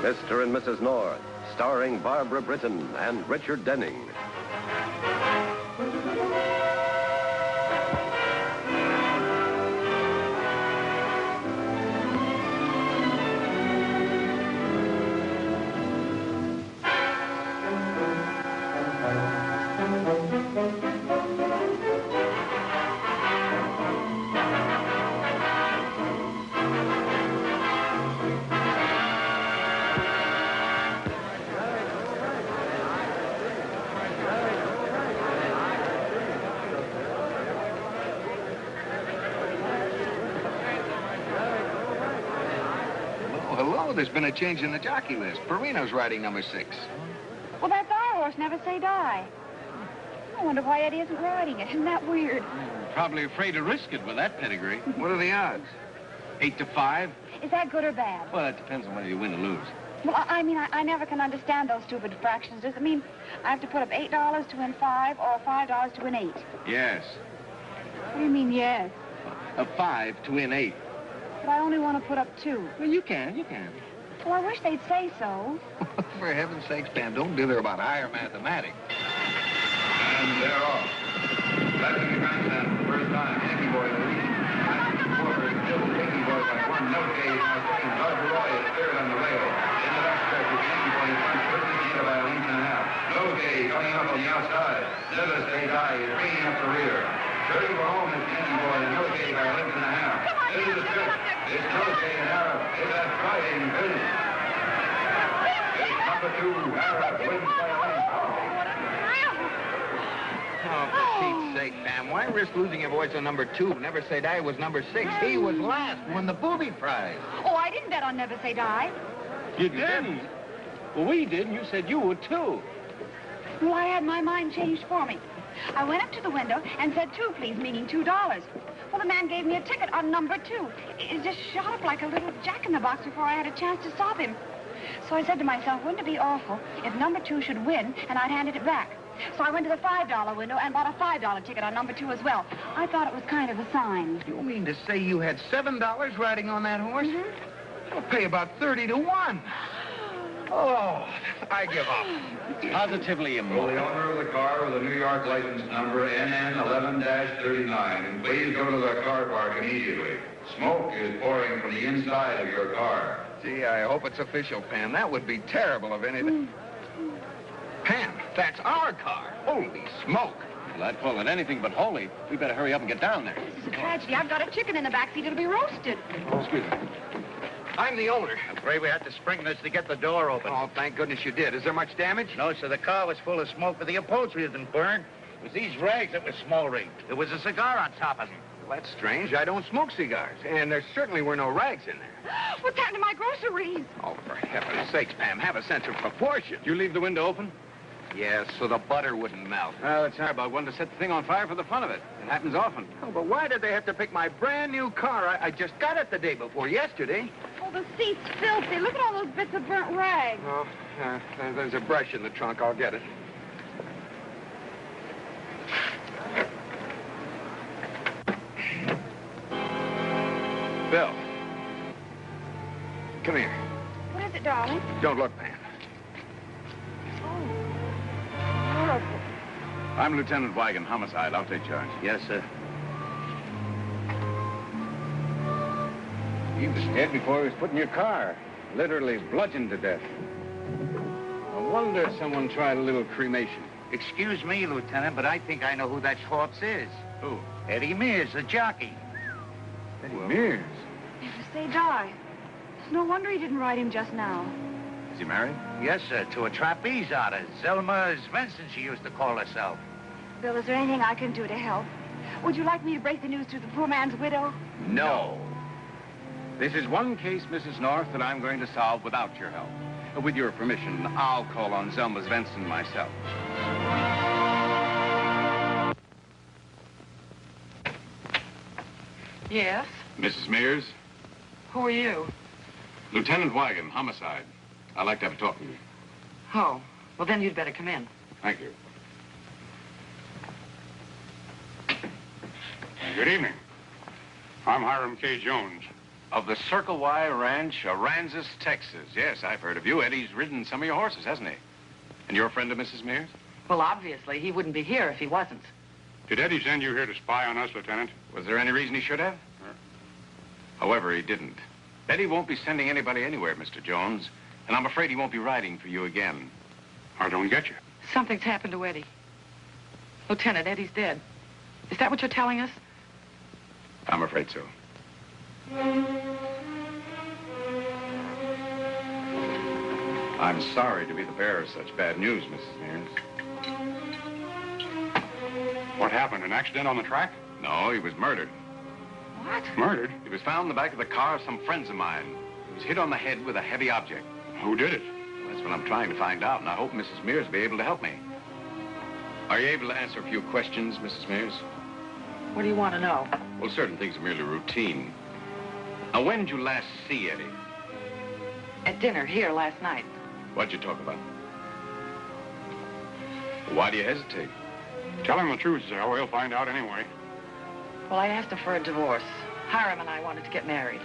Mr. and Mrs. North, starring Barbara Britton and Richard Denning. There's been a change in the jockey list. Perino's riding number 6. Well, that's our horse, Never Say Die. I wonder why Eddie isn't riding it. Isn't that weird? Probably afraid to risk it with that pedigree. What are the odds? 8 to 5. Is that good or bad? Well, that depends on whether you win or lose. Well, I never can understand those stupid fractions. Does it mean I have to put up $8 to win 5 or $5 to win 8? Yes. What do you mean, yes? A 5 to win 8. But I only want to put up 2. Well, you can. Well, I wish they'd say so. For heaven's sakes, Pam, don't dither about higher mathematics. And they're off. Passing the grandstand for the first time, Yankee Boy in the lead. Quarter is still Yankee Boy by 1. No gauge now second. Roy is third on the rail. In the back stretch with Yankee Boy in front, pushing the by a length and a half. No gauge coming up on the outside. Never Say Die is bringing up the rear. Turning for home is Yankee Boy and No gauge by a length and a half. This is the stretch. It's No gauge and Arab. It's that Friday finish. It's number 2, Arab wins by a length. Oh, for Pete's sake, Pam, why risk losing your voice on number 2? Never Say Die was number 6. He was last, won the booby prize. Oh, I didn't bet on Never Say Die. You didn't? Well, we did, and you said you would, too. Well, I had my mind changed for me. I went up to the window and said 2, please, meaning $2. Well, the man gave me a ticket on number 2. It just shot up like a little jack-in-the-box before I had a chance to stop him. So I said to myself, wouldn't it be awful if number 2 should win and I'd handed it back? So I went to the $5 window and bought a $5 ticket on number 2 as well. I thought it was kind of a sign. You mean to say you had $7 riding on that horse? Mm-hmm. I'll pay about 30 to 1. Oh, I give up. Positively Will immoral. the owner of the car with a New York license number NN11-39, please go to the car park immediately. Smoke is pouring from the inside of your car. Gee, I hope it's official, Pam. That would be terrible if anything... Pam, that's our car. Holy smoke. Well, I'd call it anything but holy. We better hurry up and get down there. This is a tragedy. I've got a chicken in the backseat. It'll be roasted. Oh, excuse me. I'm the owner. Afraid we had to spring this to get the door open. Oh, thank goodness you did. Is there much damage? No, sir, the car was full of smoke, but the upholstery isn't burned. It was these rags that were smoldering. There was a cigar on top of them. Well, that's strange. I don't smoke cigars. And there certainly were no rags in there. What's happened to my groceries? Oh, for heaven's sakes, Pam, have a sense of proportion. Did you leave the window open? Yes, so the butter wouldn't melt. Well, it's hard about one to set the thing on fire for the fun of it. It happens often. Oh, but why did they have to pick my brand new car? I just got it the day before yesterday. Oh, the seat's filthy. Look at all those bits of burnt rags. Oh, there's a brush in the trunk. I'll get it. Bill. Come here. What is it, darling? Don't look, Pam. Horrible. I'm Lieutenant Weigand, homicide. I'll take charge. Yes, sir. He was dead before he was put in your car. Literally bludgeoned to death. I wonder if someone tried a little cremation. Excuse me, Lieutenant, but I think I know who that corpse is. Who? Eddie Mears, the jockey. Eddie Mears. Never Say Die. No wonder he didn't ride him just now. Is he married? Yes, sir, to a trapeze artist. Zelma Svensson, she used to call herself. Bill, is there anything I can do to help? Would you like me to break the news to the poor man's widow? No. This is one case, Mrs. North, that I'm going to solve without your help. With your permission, I'll call on Zelma Svensson myself. Yes? Mrs. Mears? Who are you? Lieutenant Weigand, homicide. I'd like to have a talk with you. Oh, well, then you'd better come in. Thank you. Good evening. I'm Hiram K. Jones. Of the Circle Y Ranch, Aransas, Texas. Yes, I've heard of you. Eddie's ridden some of your horses, hasn't he? And you're a friend of Mrs. Mears? Well, obviously, he wouldn't be here if he wasn't. Did Eddie send you here to spy on us, Lieutenant? Was there any reason he should have? However, he didn't. Eddie won't be sending anybody anywhere, Mr. Jones. And I'm afraid he won't be riding for you again. I don't get you. Something's happened to Eddie. Lieutenant, Eddie's dead. Is that what you're telling us? I'm afraid so. I'm sorry to be the bearer of such bad news, Mrs. Mears. What happened, an accident on the track? No, he was murdered. What? Murdered? He was found in the back of the car of some friends of mine. He was hit on the head with a heavy object. Who did it? Well, that's what I'm trying to find out, and I hope Mrs. Mears will be able to help me. Are you able to answer a few questions, Mrs. Mears? What do you want to know? Well, certain things are merely routine. Now, when did you last see Eddie? At dinner here last night. What'd you talk about? Why do you hesitate? Tell him the truth, Zell. We'll find out anyway. Well, I asked him for a divorce. Hiram and I wanted to get married.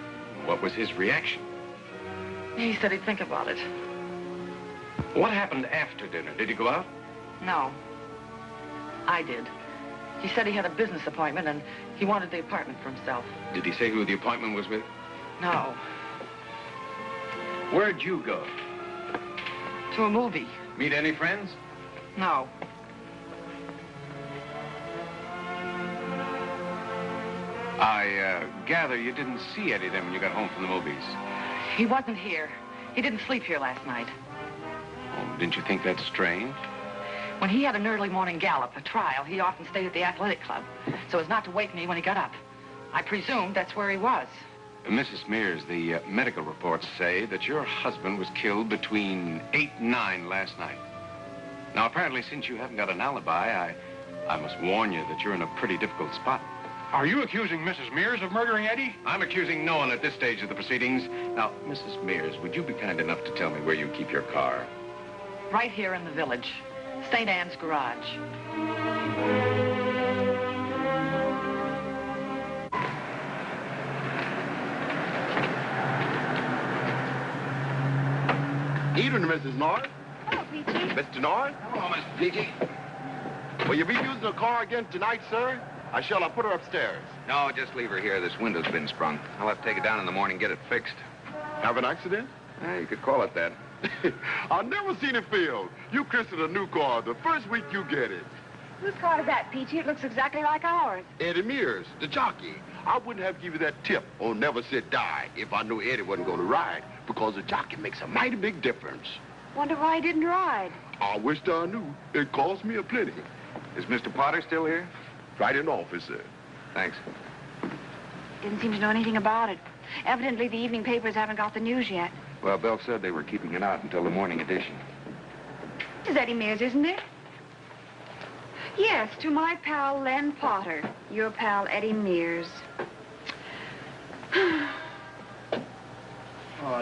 What was his reaction? He said he'd think about it. What happened after dinner? Did he go out? No. I did. He said he had a business appointment and he wanted the apartment for himself. Did he say who the appointment was with? No. Where'd you go? To a movie. Meet any friends? No. I gather you didn't see Eddie then when you got home from the movies. He wasn't here. He didn't sleep here last night. Oh, didn't you think that strange? When he had an early morning gallop, a trial, he often stayed at the athletic club so as not to wake me when he got up. I presumed that's where he was. Mrs. Mears, the medical reports say that your husband was killed between 8 and 9 last night. Now, apparently, since you haven't got an alibi, I must warn you that you're in a pretty difficult spot. Are you accusing Mrs. Mears of murdering Eddie? I'm accusing no one at this stage of the proceedings. Now, Mrs. Mears, would you be kind enough to tell me where you keep your car? Right here in the village. St. Anne's garage. Evening, Mrs. North. Hello, Peachy. Mr. North? Hello, Mr. Peachy. Will you be using the car again tonight, sir? Or shall I put her upstairs? No, just leave her here. This window's been sprung. I'll have to take it down in the morning and get it fixed. Have an accident? You could call it that. I've never seen it fail. You christened a new car the first week you get it. Whose car is that, Peachy? It looks exactly like ours. Eddie Mears, the jockey. I wouldn't have given you that tip on Never Sit Die if I knew Eddie wasn't going to ride, because the jockey makes a mighty big difference. Wonder why he didn't ride. I wished I knew. It cost me a plenty. Is Mr. Potter still here? Right in office, sir. Thanks. Didn't seem to know anything about it. Evidently, the evening papers haven't got the news yet. Well, Bill said they were keeping it out until the morning edition. It's Eddie Mears, isn't it? Yes, to my pal, Len Potter. Your pal, Eddie Mears. Oh,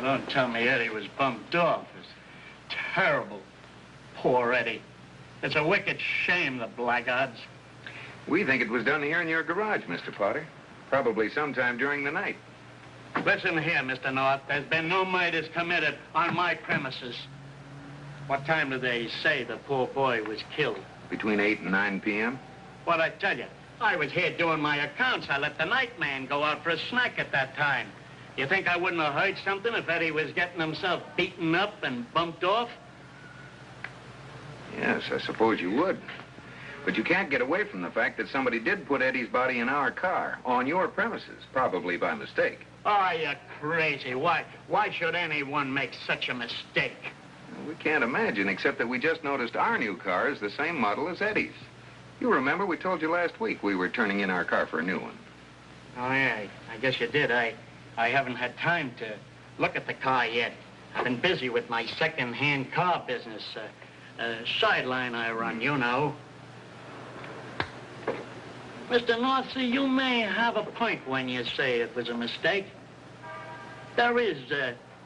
don't tell me Eddie was bumped off. It's terrible. Poor Eddie. It's a wicked shame, the blackguards. We think it was done here in your garage, Mr. Potter. Probably sometime during the night. Listen here, Mr. North. There's been no murders committed on my premises. What time do they say the poor boy was killed? Between 8 and 9 p.m.? What'd I tell you? I was here doing my accounts. I let the night man go out for a snack at that time. You think I wouldn't have heard something if Eddie was getting himself beaten up and bumped off? Yes, I suppose you would. But you can't get away from the fact that somebody did put Eddie's body in our car, on your premises, probably by mistake. Oh, you're crazy. Why should anyone make such a mistake? We can't imagine, except that we just noticed our new car is the same model as Eddie's. You remember we told you last week we were turning in our car for a new one. Oh, yeah, I guess you did. I haven't had time to look at the car yet. I've been busy with my second-hand car business. Sideline I run, you know. Mr. North, you may have a point when you say it was a mistake. There is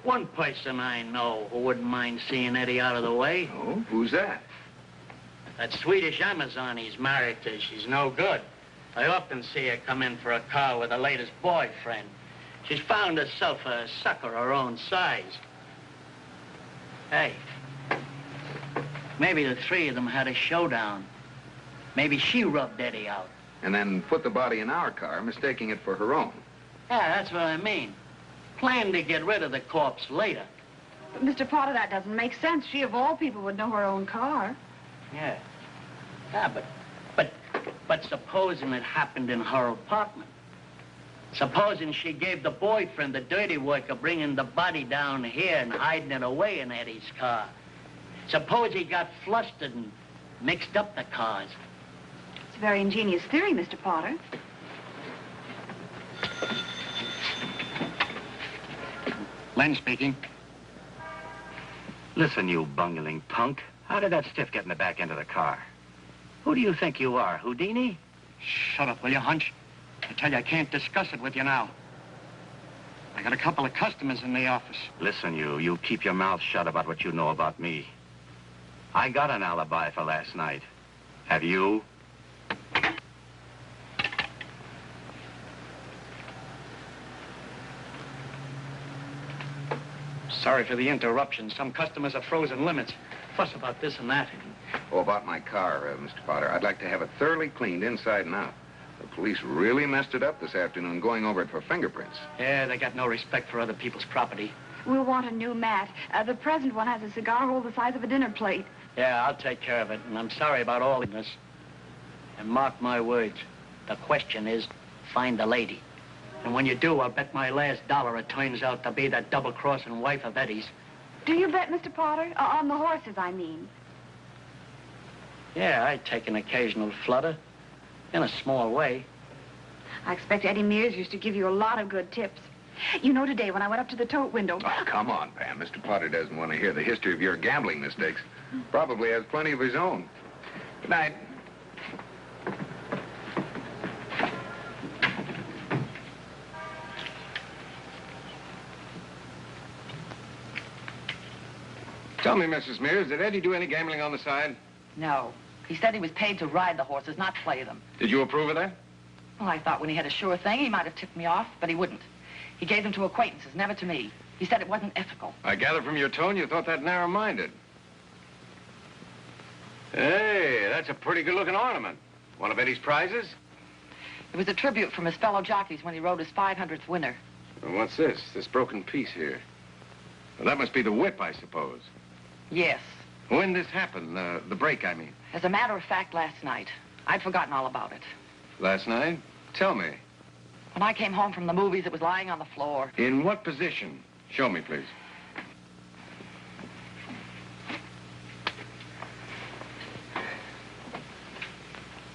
one person I know who wouldn't mind seeing Eddie out of the way. Oh, who's that? That Swedish Amazon he's married to. She's no good. I often see her come in for a car with the latest boyfriend. She's found herself a sucker her own size. Hey, maybe the three of them had a showdown. Maybe she rubbed Eddie out. And then put the body in our car, mistaking it for her own. Yeah, that's what I mean. Planned to get rid of the corpse later. But, Mr. Potter, that doesn't make sense. She, of all people, would know her own car. Yeah. Yeah, but supposing it happened in her apartment. Supposing she gave the boyfriend the dirty work of bringing the body down here and hiding it away in Eddie's car. Suppose he got flustered and mixed up the cars. It's a very ingenious theory, Mr. Potter. Len speaking. Listen, you bungling punk. How did that stiff get in the back end of the car? Who do you think you are, Houdini? Shut up, will you, Hunch? I tell you, I can't discuss it with you now. I got a couple of customers in the office. Listen, you keep your mouth shut about what you know about me. I got an alibi for last night. Have you? Sorry for the interruption. Some customers are frozen limits. Fuss about this and that. Oh, about my car, Mr. Potter. I'd like to have it thoroughly cleaned inside and out. The police really messed it up this afternoon going over it for fingerprints. Yeah, they got no respect for other people's property. We'll want a new mat. The present one has a cigar hole the size of a dinner plate. Yeah, I'll take care of it, and I'm sorry about all of this. And mark my words, the question is, find the lady. And when you do, I'll bet my last dollar it turns out to be that double-crossing wife of Eddie's. Do you bet, Mr. Potter? On the horses, I mean. Yeah, I take an occasional flutter. In a small way. I expect Eddie Mears used to give you a lot of good tips. You know, today when I went up to the tote window... Oh, come on, Pam. Mr. Potter doesn't want to hear the history of your gambling mistakes. Probably has plenty of his own. Good night. Tell me, Mrs. Mears, did Eddie do any gambling on the side? No. He said he was paid to ride the horses, not play them. Did you approve of that? Well, I thought when he had a sure thing, he might have tipped me off, but he wouldn't. He gave them to acquaintances, never to me. He said it wasn't ethical. I gather from your tone you thought that narrow-minded. Hey, that's a pretty good-looking ornament. One of Eddie's prizes? It was a tribute from his fellow jockeys when he rode his 500th winner. Well, what's this? This broken piece here. Well, that must be the whip, I suppose. Yes. When this happened, the break, I mean. As a matter of fact, last night. I'd forgotten all about it. Last night? Tell me. When I came home from the movies, it was lying on the floor. In what position? Show me, please.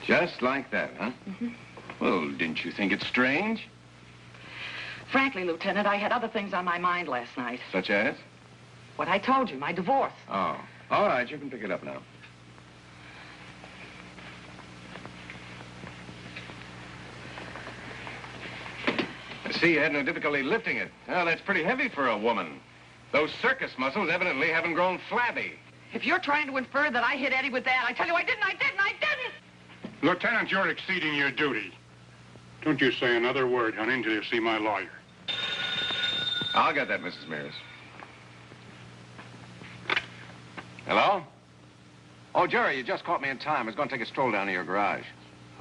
Just like that, huh? Mm-hmm. Well, didn't you think it strange? Frankly, Lieutenant, I had other things on my mind last night. Such as? What I told you, my divorce. Oh. All right, you can pick it up now. I see you had no difficulty lifting it. Well, that's pretty heavy for a woman. Those circus muscles evidently haven't grown flabby. If you're trying to infer that I hit Eddie with that, I tell you I didn't. Lieutenant, you're exceeding your duty. Don't you say another word, honey, until you see my lawyer. I'll get that, Mrs. Mears. Hello? Oh, Jerry, you just caught me in time. I was going to take a stroll down to your garage.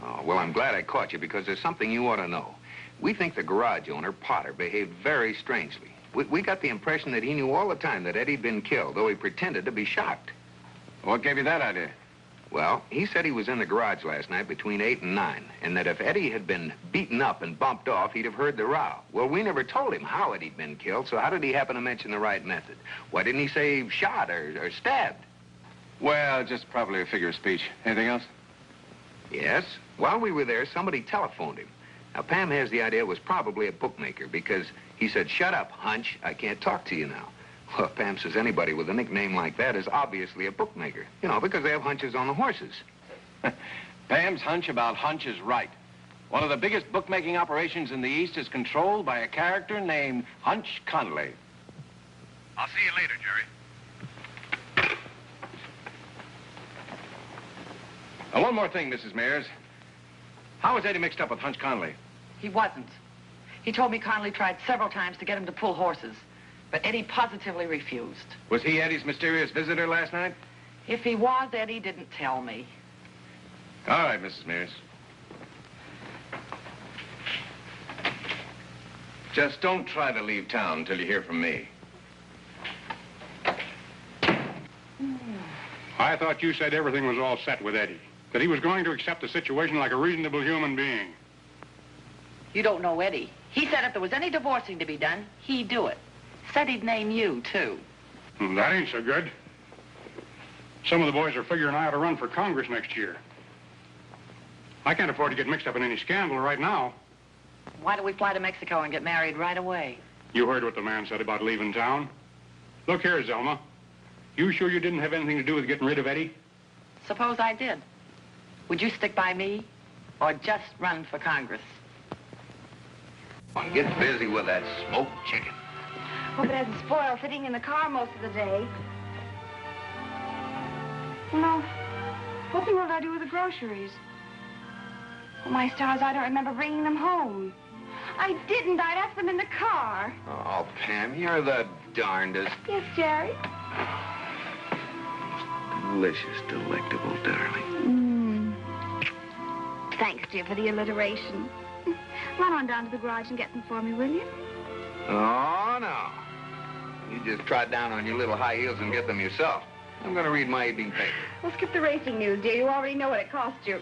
Oh, well, I'm glad I caught you because there's something you ought to know. We think the garage owner, Potter, behaved very strangely. We got the impression that he knew all the time that Eddie'd been killed, though he pretended to be shocked. What gave you that idea? Well, he said he was in the garage last night between 8 and 9, and that if Eddie had been beaten up and bumped off, he'd have heard the row. Well, we never told him how Eddie'd been killed, so how did he happen to mention the right method? Why didn't he say shot or stabbed? Well, just probably a figure of speech. Anything else? Yes. While we were there, somebody telephoned him. Now, Pam has the idea it was probably a bookmaker because he said, "Shut up, Hunch. I can't talk to you now." Well, Pam says anybody with a nickname like that is obviously a bookmaker. You know, because they have hunches on the horses. Pam's hunch about Hunch is right. One of the biggest bookmaking operations in the East is controlled by a character named Hunch Conley. I'll see you later, Jerry. One more thing, Mrs. Mears. How was Eddie mixed up with Hunch Conley? He wasn't. He told me Conley tried several times to get him to pull horses, but Eddie positively refused. Was he Eddie's mysterious visitor last night? If he was, Eddie didn't tell me. All right, Mrs. Mears. Just don't try to leave town until you hear from me. I thought you said everything was all set with Eddie, that he was going to accept the situation like a reasonable human being. You don't know Eddie. He said if there was any divorcing to be done, he'd do it. Said he'd name you, too. That ain't so good. Some of the boys are figuring I ought to run for Congress next year. I can't afford to get mixed up in any scandal right now. Why don't we fly to Mexico and get married right away? You heard what the man said about leaving town. Look here, Zelma. You sure you didn't have anything to do with getting rid of Eddie? Suppose I did. Would you stick by me or just run for Congress? Get busy with that smoked chicken. Hope it hasn't spoiled sitting in the car most of the day. Well, what in the world do I do with the groceries? Oh, my stars, I don't remember bringing them home. I didn't. I left them in the car. Oh, Pam, you're the darndest. Yes, Jerry? Delicious, delectable, darling. Thanks, dear, for the alliteration. Run on down to the garage and get them for me, will you? Oh, no. You just trot down on your little high heels and get them yourself. I'm going to read my evening paper. Well, skip the racing news, dear. You already know what it cost you.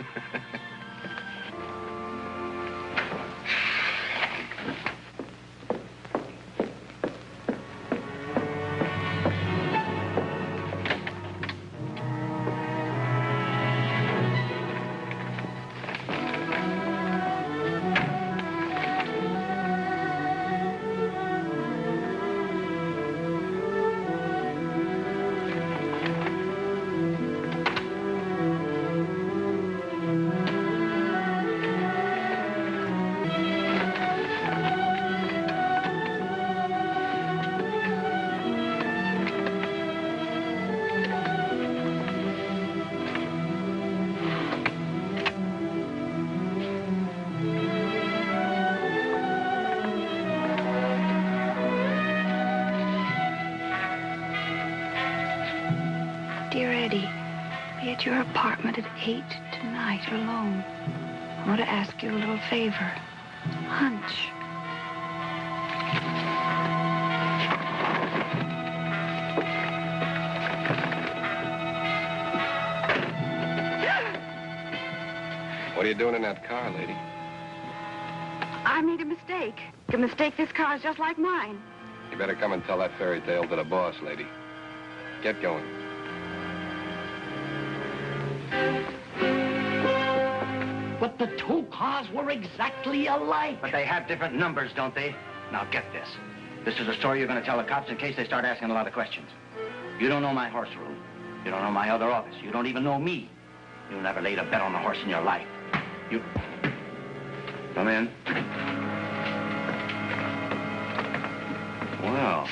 Your apartment at 8 tonight alone. I want to ask you a little favor. Hunch. What are you doing in that car, lady? I made a mistake. A mistake this car is just like mine. You better come and tell that fairy tale to the boss, lady. Get going. But the two cars were exactly alike. But they have different numbers, don't they? Now get this. This is a story you're going to tell the cops in case they start asking a lot of questions. You don't know my horse room. You don't know my other office. You don't even know me. You never laid a bet on a horse in your life. You... Come in. Well,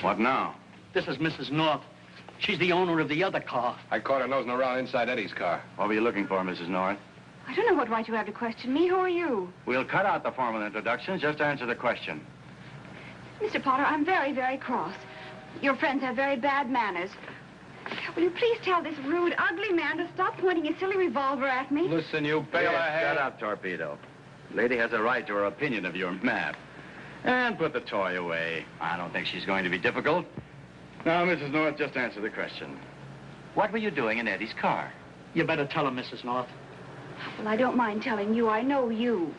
what now? This is Mrs. North. She's the owner of the other car. I caught her nosing around inside Eddie's car. What were you looking for, Mrs. North? I don't know what right you have to question me. Who are you? We'll cut out the formal introductions. Just answer the question. Mr. Potter, I'm very, very cross. Your friends have very bad manners. Will you please tell this rude, ugly man to stop pointing his silly revolver at me? Listen, you bail ahead. Shut up, Torpedo. Lady has a right to her opinion of your map. And put the toy away. I don't think she's going to be difficult. Now, Mrs. North, just answer the question. What were you doing in Eddie's car? You better tell her, Mrs. North. Well, I don't mind telling you. I know you.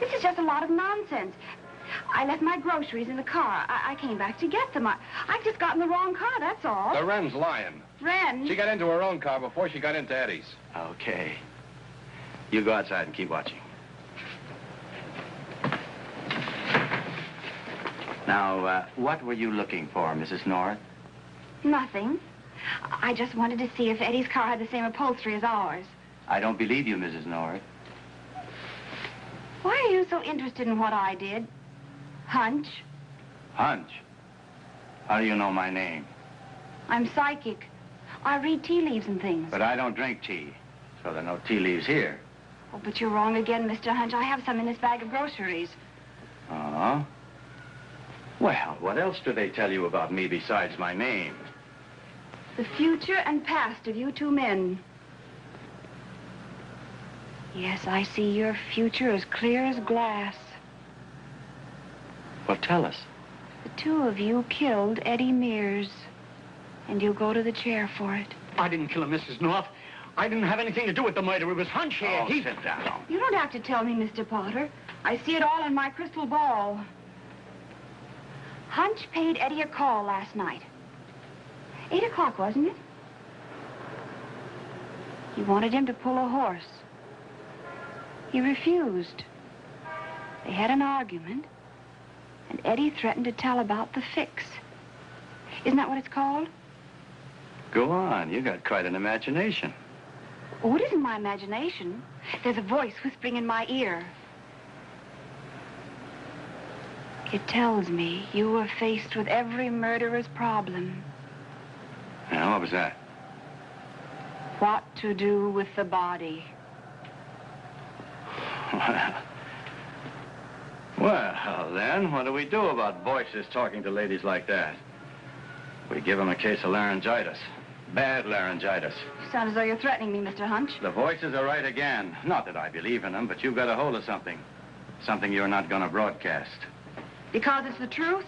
This is just a lot of nonsense. I left my groceries in the car. I came back to get them. I just got in the wrong car, that's all. The Wren's lying. Wren? She got into her own car before she got into Eddie's. Okay. You go outside and keep watching. Now, what were you looking for, Mrs. North? Nothing. I just wanted to see if Eddie's car had the same upholstery as ours. I don't believe you, Mrs. North. Why are you so interested in what I did? Hunch? Hunch? How do you know my name? I'm psychic. I read tea leaves and things. But I don't drink tea, so there are no tea leaves here. Oh, but you're wrong again, Mr. Hunch. I have some in this bag of groceries. Oh? Well, what else do they tell you about me besides my name? The future and past of you two men. Yes, I see your future as clear as glass. Well, tell us. The two of you killed Eddie Mears. And you'll go to the chair for it. I didn't kill him, Mrs. North. I didn't have anything to do with the murder. It was Hunch here. Oh, sit down. You don't have to tell me, Mr. Potter. I see it all in my crystal ball. Hunch paid Eddie a call last night. 8 o'clock, wasn't it? He wanted him to pull a horse. He refused. They had an argument, and Eddie threatened to tell about the fix. Isn't that what it's called? Go on. You got quite an imagination. Oh, it isn't my imagination. There's a voice whispering in my ear. It tells me you were faced with every murderer's problem. Yeah, what was that? What to do with the body. Well, then, what do we do about voices talking to ladies like that? We give them a case of laryngitis. Bad laryngitis. You sound as though you're threatening me, Mr. Hunch. The voices are right again. Not that I believe in them, but you've got a hold of something. Something you're not going to broadcast. Because it's the truth?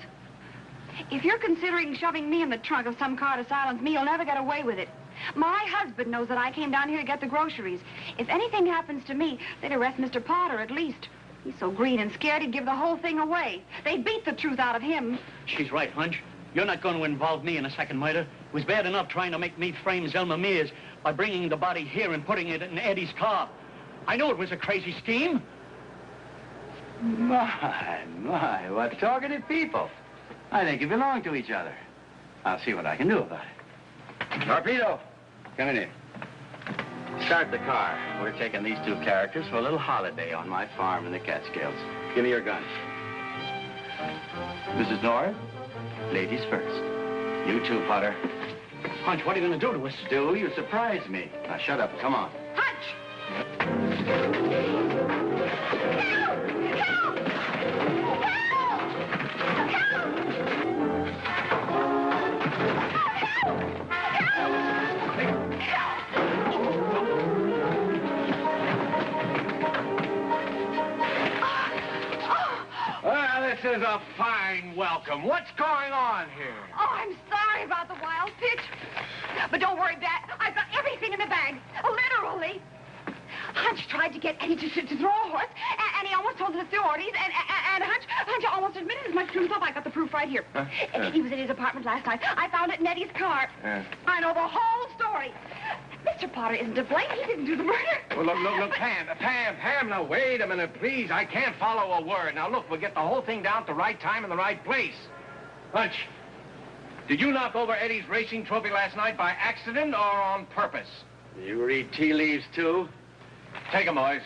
If you're considering shoving me in the trunk of some car to silence me, you'll never get away with it. My husband knows that I came down here to get the groceries. If anything happens to me, they'd arrest Mr. Potter at least. He's so green and scared he'd give the whole thing away. They'd beat the truth out of him. She's right, Hunch. You're not going to involve me in a second murder. It was bad enough trying to make me frame Zelma Mears by bringing the body here and putting it in Eddie's car. I know it was a crazy scheme. My, what talkative people. I think you belong to each other. I'll see what I can do about it. Torpedo, come in here. Start the car. We're taking these two characters for a little holiday on my farm in the Catskills. Give me your gun. Mrs. North, ladies first. You too, Potter. Hunch, what are you going to do to us? Do? You surprise me. Now, shut up. Come on. Hunch! This is a fine welcome. What's going on here? Oh, I'm sorry about the wild pitch. But don't worry, Dad. I've got everything in the bag. Literally. Hunch tried to get Eddie to throw a horse, and he almost told the authorities, and Hunch almost admitted as much to himself. I got the proof right here. He was in his apartment last night. I found it in Eddie's car. I know the whole story. Mr. Potter isn't to blame. He didn't do the murder. Well, look, Pam, now, wait a minute, please. I can't follow a word. Now, look, we'll get the whole thing down at the right time in the right place. Hunch, did you knock over Eddie's racing trophy last night by accident or on purpose? You read tea leaves, too? Take 'em, boys.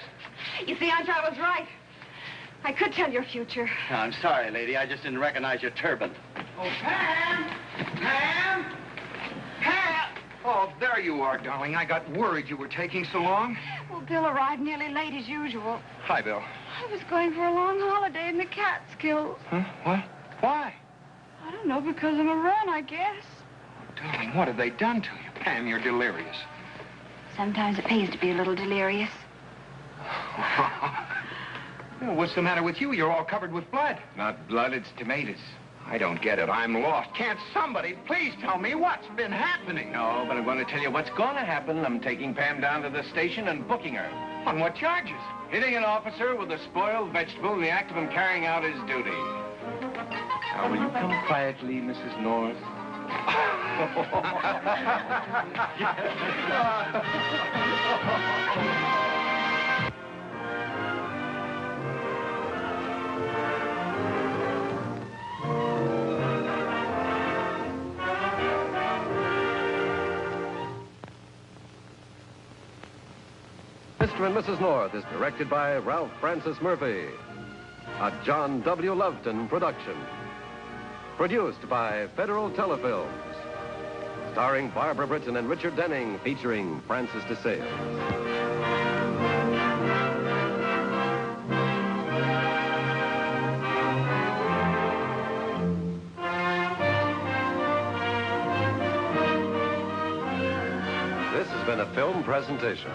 You see, Hunch, I was right. I could tell your future. I'm sorry, lady. I just didn't recognize your turban. Oh, Pam! Pam! Pam! Oh, there you are, darling. I got worried you were taking so long. Well, Bill arrived nearly late as usual. Hi, Bill. I was going for a long holiday in the Catskills. Huh? What? Why? I don't know, because of a run, I guess. Oh, darling, what have they done to you? Pam, you're delirious. Sometimes it pays to be a little delirious. Well, what's the matter with you? You're all covered with blood. Not blood, it's tomatoes. I don't get it. I'm lost. Can't somebody please tell me what's been happening? No, but I'm going to tell you what's going to happen. I'm taking Pam down to the station and booking her. On what charges? Hitting an officer with a spoiled vegetable in the act of him carrying out his duty. Now, will you come quietly, Mrs. North? Mr. and Mrs. North is directed by Ralph Francis Murphy. A John W. Loveton production. Produced by Federal Telefilms. Starring Barbara Britton and Richard Denning, featuring Francis DeSales. This has been a film presentation.